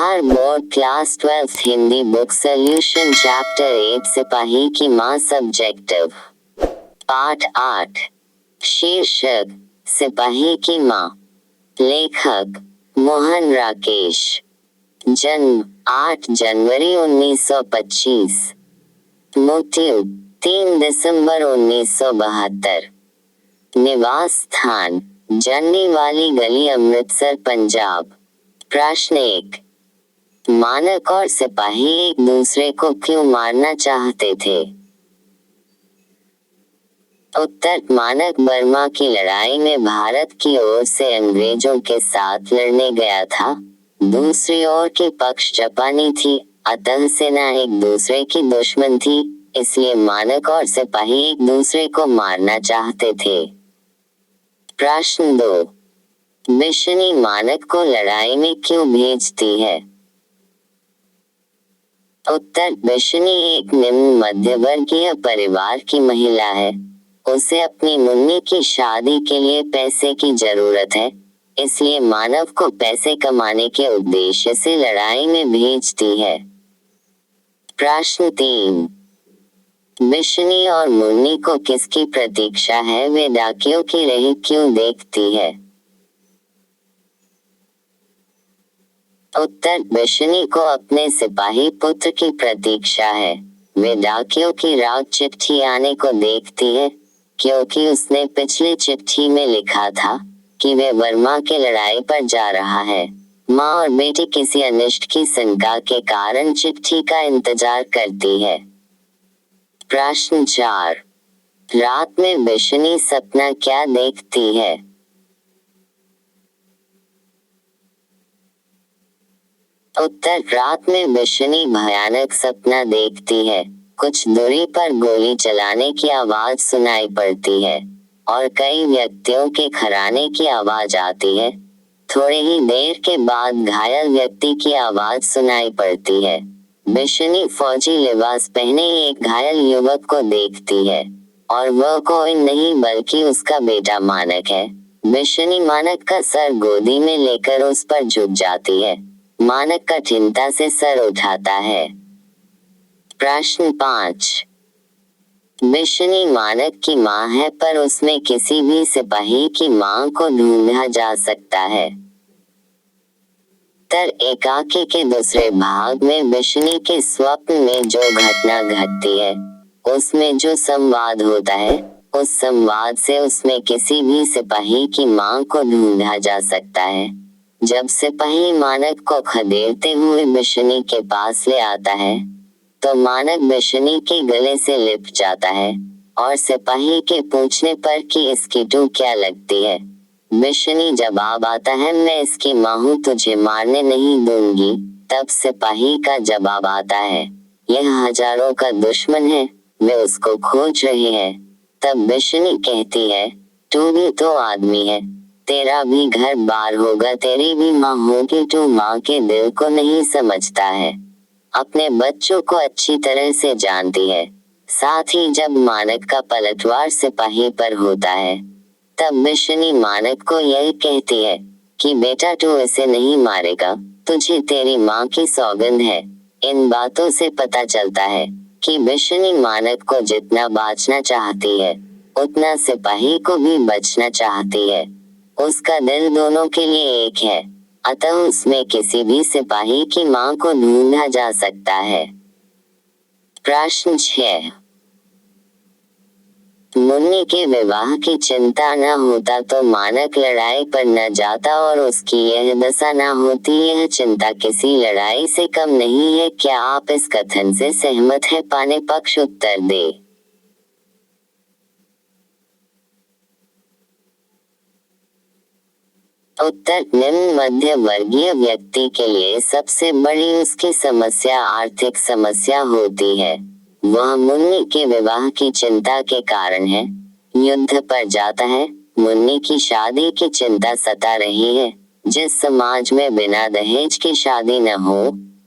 Bihar board class 12 Hindi book solution chapter 8 सिपाही की मां सब्जेक्टिव पाठ 8 शीर्षक सिपाही की मां। लेखक मोहन राकेश। जन्म 8 जनवरी 1925। मृत्यु 3 दिसंबर 1972। निवास स्थान जन्नी वाली गली अमृतसर पंजाब। प्रश्न 1। मानक और सिपाही एक दूसरे को क्यों मारना चाहते थे? उत्तर। मानक बर्मा की लड़ाई में भारत की ओर से अंग्रेजों के साथ लड़ने गया था। दूसरी ओर की पक्ष जापानी थी, अतः सेना एक दूसरे की दुश्मन थी, इसलिए मानक और सिपाही एक दूसरे को मारना चाहते थे। प्रश्न 2। बिशनी मानक को लड़ाई में क्यों भेजती है? उत्तर। बिशनी एक निम्न मध्यवर्गीय परिवार की महिला है। उसे अपनी मुन्नी की शादी के लिए पैसे की जरूरत है, इसलिए मानव को पैसे कमाने के उद्देश्य से लड़ाई में भेजती है। प्रश्न 3। बिशनी और मुन्नी को किसकी प्रतीक्षा है? वे डाकियों की राह क्यों देखती है? उत्तर। बिशनी को अपने सिपाही पुत्र की प्रतीक्षा है। वे डाकियों की राग चिट्ठी आने को देखती है, क्योंकि उसने पिछली चिट्ठी में लिखा था कि वे बर्मा के लड़ाई पर जा रहा है। माँ और बेटी किसी अनिष्ट की शंका के कारण चिट्ठी का इंतजार करती है। प्रश्न 4। रात में बिशनी सपना क्या देखती है? उत्तर। रात में बिशनी भयानक सपना देखती है। कुछ दूरी पर गोली चलाने की आवाज सुनाई पड़ती है और कई व्यक्तियों के खराने की आवाज आती है। थोड़ी ही देर के बाद घायल व्यक्ति की आवाज सुनाई पड़ती है। बिशनी फौजी लिबास पहने एक घायल युवक को देखती है और वह कोई नहीं बल्कि उसका बेटा मानक है। बिशनी मानक का सर गोदी में लेकर उस पर झुक जाती है। मानक कठिनता से सर उठाता है। प्रश्न 5। बिशनी मानक की मां है, पर उसमें किसी भी सिपाही की मां को ढूंढा जा सकता है। उत्तर। एकाकी के दूसरे भाग में बिशनी के स्वप्न में जो घटना घटती है, उसमें जो संवाद होता है, उस संवाद से उसमें किसी भी सिपाही की मां को ढूंढा जा सकता है। जब सिपाही मानक को खदेड़ते हुए बिशनी के पास ले आता है, तो मानक बिशनी के गले से लिपट जाता है और सिपाही के पूछने पर कि इसकी टू क्या लगती है, बिशनी जवाब आता है, मैं इसकी मां हूं, तुझे मारने नहीं दूंगी। तब सिपाही का जवाब आता है, यह हजारों का दुश्मन है, वे उसको खोज रहे हैं। तब बिशनी कहती है, तू भी तो आदमी है, तेरा भी घर बार होगा, तेरी भी माँ होगी, तू माँ के दिल को नहीं समझता है, अपने बच्चों को अच्छी तरह से जानती है। साथ ही जब मानक का पलटवार सिपाही पर होता है, तब बिशनी मानक को यह कहती है कि बेटा तू इसे नहीं मारेगा, तुझे तेरी माँ की सौगंध है। इन बातों से पता चलता है कि बिशनी मानक को जितना बाँचना चाहती है, उतना सिपाही को भी बचना चाहती है। उसका दिल दोनों के लिए एक है, अतः उसमें किसी भी सिपाही की मां को ढूंढा जा सकता है। प्रश्न 6। मुन्नी के विवाह की चिंता न होता तो मानक लड़ाई पर न जाता और उसकी यह दशा न होती। यह चिंता किसी लड़ाई से कम नहीं है। क्या आप इस कथन से सहमत है? पाने पक्ष उत्तर दे। उत्तर। निम्न मध्य वर्गीय व्यक्ति के लिए सबसे बड़ी उसकी समस्या आर्थिक समस्या होती है। वह मुन्नी के विवाह की चिंता के कारण है, युद्ध पर जाता है। मुन्नी की शादी की चिंता सता रही है। जिस समाज में बिना दहेज की शादी न हो,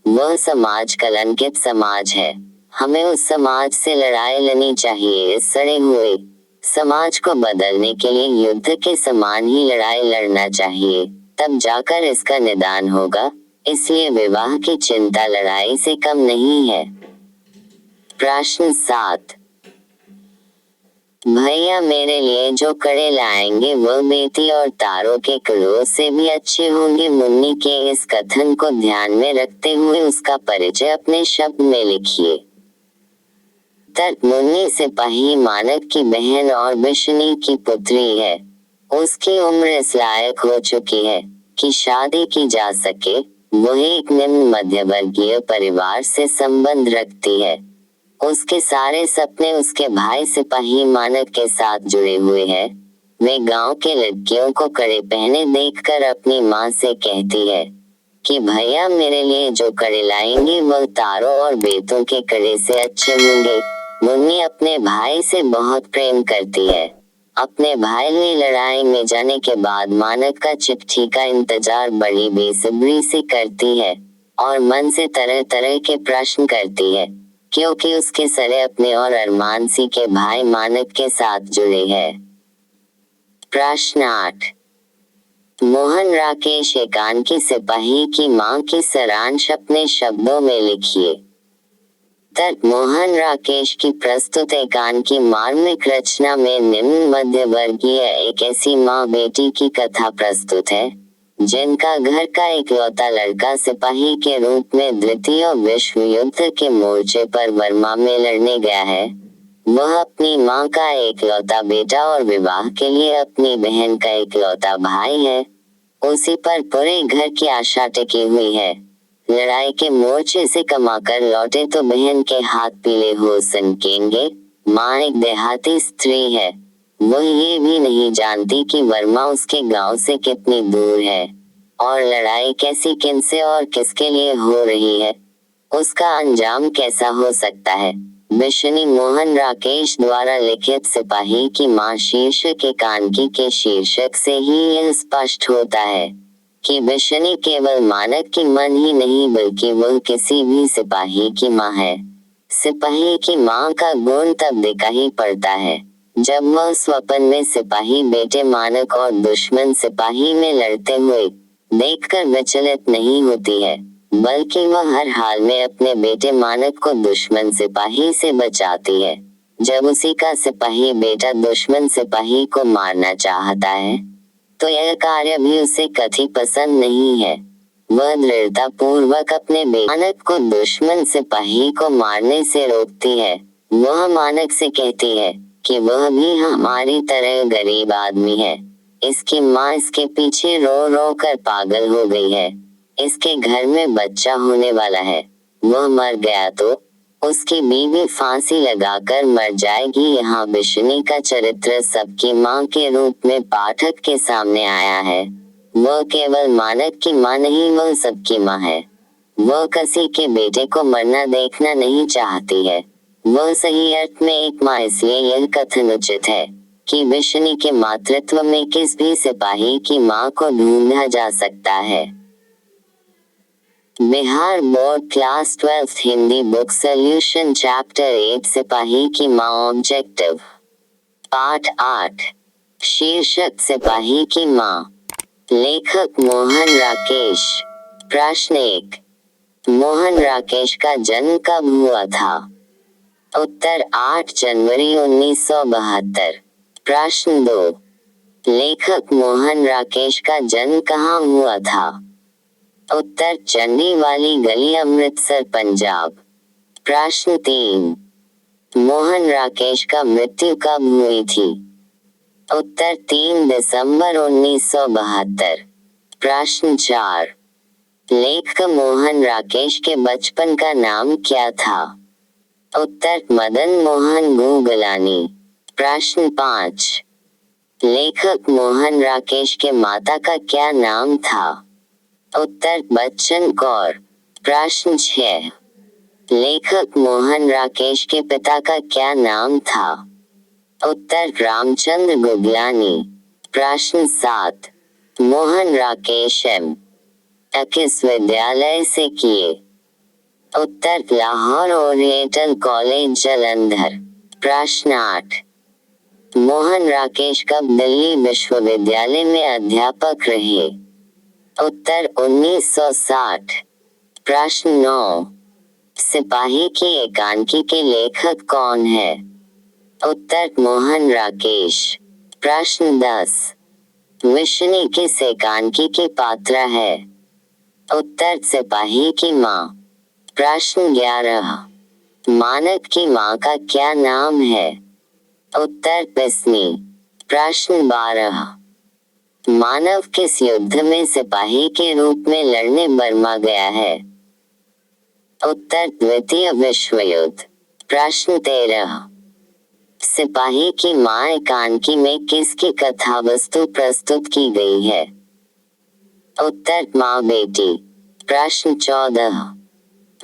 वह समाज कलंकित समाज है। हमें उस समाज से लड़ाई लेनी चाहिए। इस सड़े हुए समाज को बदलने के लिए युद्ध के समान ही लड़ाई लड़ना चाहिए, तब जाकर इसका निदान होगा। इसलिए विवाह की चिंता लड़ाई से कम नहीं है। प्रश्न 7। भैया मेरे लिए जो कड़े लाएंगे वह बेटी और तारों के कड़ों से भी अच्छे होंगे। मुन्नी के इस कथन को ध्यान में रखते हुए उसका परिचय अपने शब्द में लिखिए। मुन्नी सिपाही मानक की बहन और बिशनी की पुत्री है। उसकी उम्र इस लायक हो चुकी है कि शादी की जा सके। वह एक निम्न मध्यवर्गीय परिवार से संबंध रखती है। उसके सारे सपने उसके भाई सिपाही मानक के साथ जुड़े हुए हैं। वे गांव के लड़कियों को कड़े पहने देखकर अपनी माँ से कहती है कि भैया मेरे लिए जो कड़े लाएंगे वह तारों और बेतों के कड़े से अच्छे होंगे। मुन्नी अपने भाई से बहुत प्रेम करती है। अपने भाई ने लड़ाई में जाने के बाद मानक का चिट्ठी का इंतजार बड़ी बेसब्री से करती है और मन से तरह तरह के प्रश्न करती है, क्योंकि उसके सरे अपने और अरमानसी के भाई मानक के साथ जुड़े हैं। प्रश्न 8। मोहन राकेश एकांकी सिपाही की मां की सारांश अपने शब्दों में लिखिए। मोहन राकेश की प्रस्तुत एकांकी मार्मिक रचना में निम्न मध्यवर्गीय एक ऐसी माँ बेटी की कथा प्रस्तुत है जिनका घर का इकलौता लड़का सिपाही के रूप में द्वितीय विश्व युद्ध के मोर्चे पर बर्मा में लड़ने गया है। वह अपनी माँ का इकलौता बेटा और विवाह के लिए अपनी बहन का इकलौता भाई है। उसी पर पूरे घर की आशा टिकी हुई है। लड़ाई के मोर्चे से कमाकर लौटे तो बहन के हाथ पीले हो सनकेंगे। माँ एक देहाती स्त्री है। वह ये भी नहीं जानती कि वर्मा उसके गांव से कितनी दूर है और लड़ाई कैसी किनसे और किसके लिए हो रही है। उसका अंजाम कैसा हो सकता है। बिशनी मोहन राकेश द्वारा लिखित सिपाही की मां शीर्षक एकांकी के शीर्षक से ही यह स्पष्ट होता है कि बिशनी केवल मानक की मन ही नहीं बल्कि वह किसी भी सिपाही की मां है। सिपाही की मां का गुण तब दिखाई पड़ता है जब वह स्वप्न में सिपाही बेटे मानक और दुश्मन सिपाही में लड़ते हुए देखकर विचलित नहीं होती है, बल्कि वह हर हाल में अपने बेटे मानक को दुश्मन सिपाही से बचाती है। जब उसी का सिपाही बेटा दुश्मन सिपाही को मारना चाहता है तो यह कार्य भी उसे कभी पसंद नहीं है। वह दृढ़ता पूर्वक अपने मानक को दुश्मन सिपाही को मारने से रोकती है। वह मानक से कहती है कि वह भी हमारी तरह गरीब आदमी है। इसकी माँ इसके पीछे रो रो कर पागल हो गई है। इसके घर में बच्चा होने वाला है। वह मर गया तो उसकी बीवी फांसी लगाकर मर जाएगी। यहाँ बिशनी का चरित्र सबकी माँ के रूप में पाठक के सामने आया है। वह केवल मानक की माँ नहीं, वह सबकी माँ है। वह किसी के बेटे को मरना देखना नहीं चाहती है। वह सही अर्थ में एक माँ, इसलिए यह कथन उचित है कि बिशनी के मातृत्व में किस भी सिपाही की माँ को ढूंढा जा सकता है। Bihar board class 12 Hindi book solution chapter 8 सिपाही की माँ ऑब्जेक्टिव पाठ 8 शीर्षक सिपाही की माँ। लेखक मोहन राकेश। प्रश्न 1। मोहन राकेश का जन्म कब हुआ था? उत्तर 8 जनवरी 1972। प्रश्न 2। लेखक मोहन राकेश का जन्म कहाँ हुआ था? उत्तर चंडी वाली गली, अमृतसर, पंजाब। प्रश्न 3। मोहन राकेश का मृत्यु कब हुई थी? उत्तर 3 दिसंबर 1972। प्रश्न 4। लेखक मोहन राकेश के बचपन का नाम क्या था? उत्तर मदन मोहन गुगलानी। प्रश्न 5। लेखक मोहन राकेश के माता का क्या नाम था? उत्तर बच्चन कौर। प्रश्न 6। लेखक मोहन राकेश के पिता का क्या नाम था? उत्तर रामचंद्र गुगलानी। प्रश्न 7। मोहन राकेश किस विद्यालय से किए? उत्तर लाहौर ओरिएंटल कॉलेज जालंधर। प्रश्न 8। मोहन राकेश कब दिल्ली विश्वविद्यालय में अध्यापक रहे? उत्तर 1960। प्रश्न 9, सिपाही की एकांकी के लेखक कौन है? उत्तर मोहन राकेश। प्रश्न 10, मिशनी किस एकांकी की पात्रा है? उत्तर सिपाही की माँ। प्रश्न 11, मानक की माँ का क्या नाम है? उत्तर पिसनी। प्रश्न 12, मानव किस युद्ध में सिपाही के रूप में लड़ने बर्मा गया है? उत्तर द्वितीय विश्व युद्ध। प्रश्न 13, सिपाही की माँ एकांकी में किसकी कथा वस्तु प्रस्तुत की गई है? उत्तर माँ बेटी। प्रश्न 14,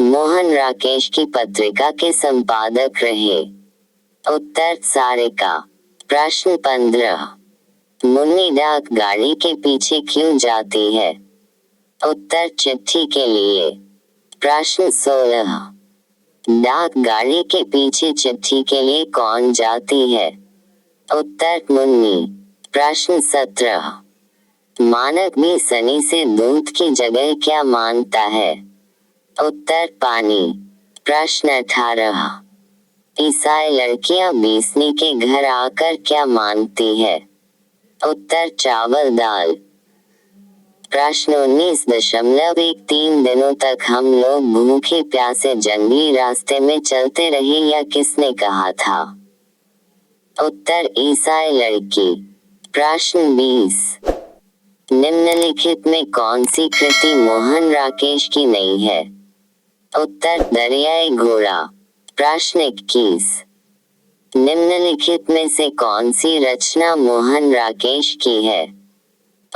मोहन राकेश की पत्रिका के संपादक रहे? उत्तर सारिका। प्रश्न 15, मुन्नी डाक गाड़ी के पीछे क्यों जाती है? उत्तर चिट्ठी के लिए। प्रश्न 16, डाक गाड़ी के पीछे चिट्ठी के लिए कौन जाती है? उत्तर मुन्नी। प्रश्न 17, मानक भी सनी से दूध की जगह क्या मांगता है? उत्तर पानी। प्रश्न 18, ईसाई लड़कियां बीसनी के घर आकर क्या मांगती है? उत्तर चावल दाल। प्रश्न 19.13 दिनों तक हम लोग भूखे प्यासे जंगली रास्ते में चलते रहे, या किसने कहा था? उत्तर ईसाई लड़की। प्रश्न 20, निम्नलिखित में कौन सी कृति मोहन राकेश की नहीं है? उत्तर दरियाई घोड़ा। प्रश्न 21, निम्नलिखित में से कौन सी रचना मोहन राकेश की है?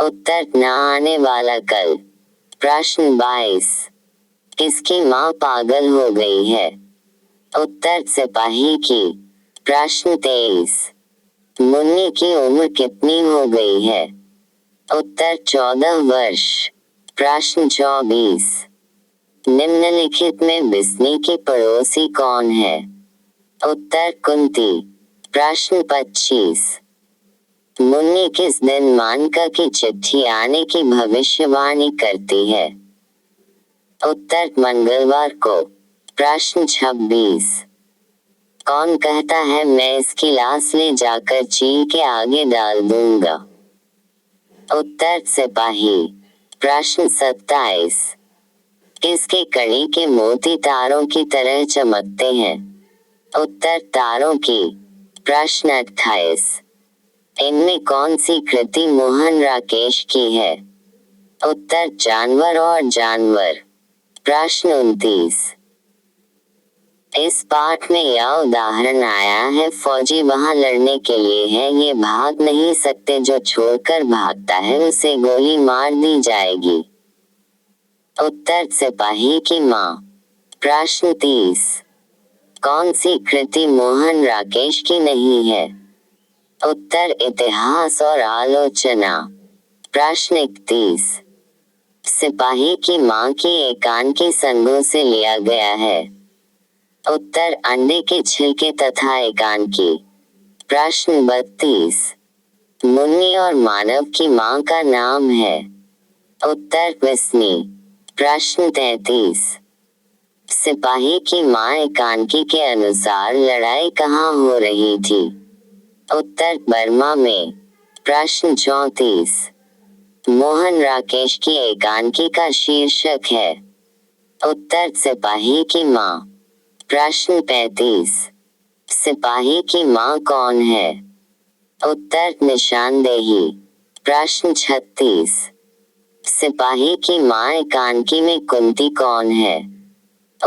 उत्तर न आने वाला कल। प्रश्न 22, किसकी माँ पागल हो गई है? उत्तर सिपाही की। प्रश्न 23, मुन्नी की उम्र कितनी हो गई है? उत्तर 14 वर्ष। प्रश्न 24, निम्नलिखित में बिस्नी की पड़ोसी कौन है? उत्तर कुंती। प्रश्न 25, मुन्नी किस दिन मानका की चिट्ठी आने की भविष्यवाणी करती है? उत्तर मंगलवार को। प्रश्न 26, कौन कहता है मैं इसकी लाश ले जाकर चील के आगे डाल दूंगा? उत्तर सिपाही। प्रश्न 27, किसके कड़ी के मोती तारों की तरह चमकते हैं? उत्तर तारों की। प्रश्न 28, इनमें कौन सी कृति मोहन राकेश की है? उत्तर जानवर और जानवर। प्रश्न 29, इस पाठ में यह उदाहरण आया है, फौजी वहां लड़ने के लिए है, ये भाग नहीं सकते, जो छोड़कर भागता है उसे गोली मार दी जाएगी। उत्तर सिपाही की माँ। प्रश्न 30, कौन सी कृति मोहन राकेश की नहीं है? उत्तर इतिहास और आलोचना। प्रश्न 31, सिपाही की माँ की एकांकी संगों से लिया गया है? उत्तर अंडे के छिलके तथा एकांकी। प्रश्न 32, मुन्नी और मानव की माँ का नाम है? उत्तर विस्नी। प्रश्न 33, सिपाही की माँ एकांकी के अनुसार लड़ाई कहाँ हो रही थी? उत्तर बर्मा में। प्रश्न 34, मोहन राकेश की एकांकी का शीर्षक है? उत्तर सिपाही की माँ। प्रश्न 35, सिपाही की माँ कौन है? उत्तर निशानदेही। प्रश्न 36, सिपाही की माँ एकांकी में कुंती कौन है?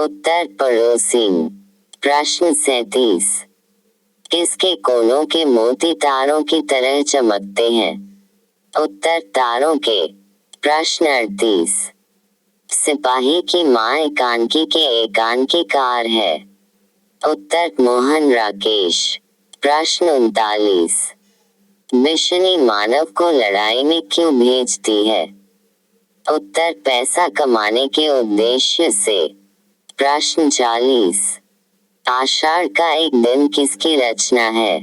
उत्तर पड़ोसी। प्रश्न 37, किसके कोनों के मोती तारों की तरह चमकते हैं? उत्तर तारों के। प्रश्न 38, सिपाही की माँ एकांकी के एकांकीकार है? उत्तर मोहन राकेश। प्रश्न 39, मिशनी मानव को लड़ाई में क्यों भेजती है? उत्तर पैसा कमाने के उद्देश्य से। प्रश्न 40, आषाढ़ का एक दिन किसकी रचना है?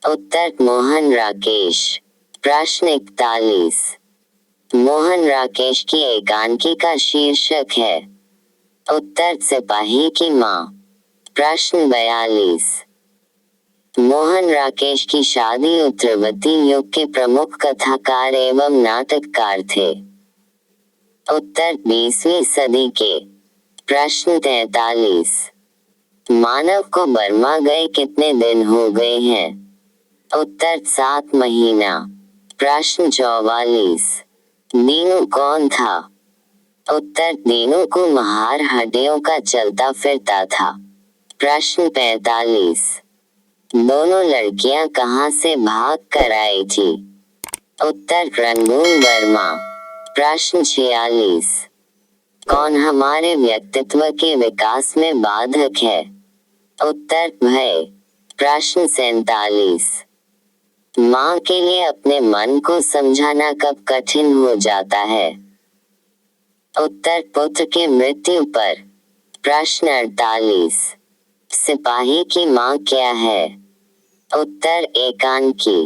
उत्तर मोहन राकेश। प्रश्न 41, मोहन राकेश की एकांकी का शीर्षक है। उत्तर सिपाही की माँ। प्रश्न 42। मोहन राकेश की शादी उत्तरवर्ती युग के प्रमुख कथाकार एवं नाटककार थे। उत्तर 20वीं सदी के। प्रश्न 43। मानव को बर्मा गए कितने दिन हो गए हैं? उत्तर 7 महीना। प्रश्न 44। दीनू कौन था? उत्तर दीनू कुम्हार हड्डियों का चलता फिरता था। प्रश्न 45। दोनों लड़कियां कहां से भाग कर आई थी? उत्तर रंगून बर्मा। प्रश्न 46। कौन हमारे व्यक्तित्व के विकास में बाधक है? उत्तर भय। प्रश्न 47। माँ के लिए अपने मन को समझाना कब कठिन हो जाता है? उत्तर पुत्र की मृत्यु पर। प्रश्न 48। सिपाही की माँ क्या है? उत्तर एकांकी।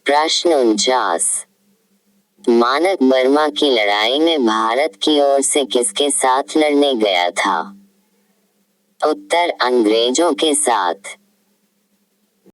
प्रश्न 49। मानक बर्मा की लड़ाई में भारत की ओर से किसके साथ लड़ने गया था? उत्तर अंग्रेजों के साथ।